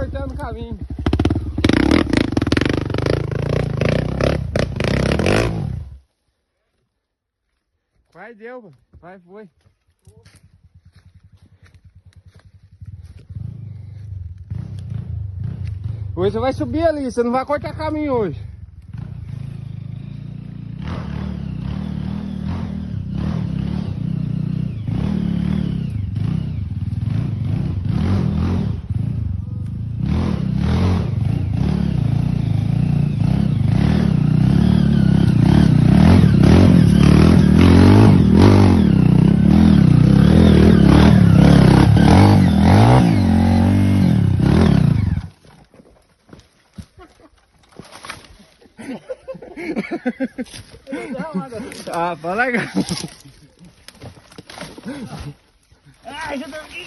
cortando o caminho. Vai, deu, mano. Vai, foi. Hoje você vai subir ali, você não vai cortar caminho hoje. Ah, fala legal. Ai, já dormi.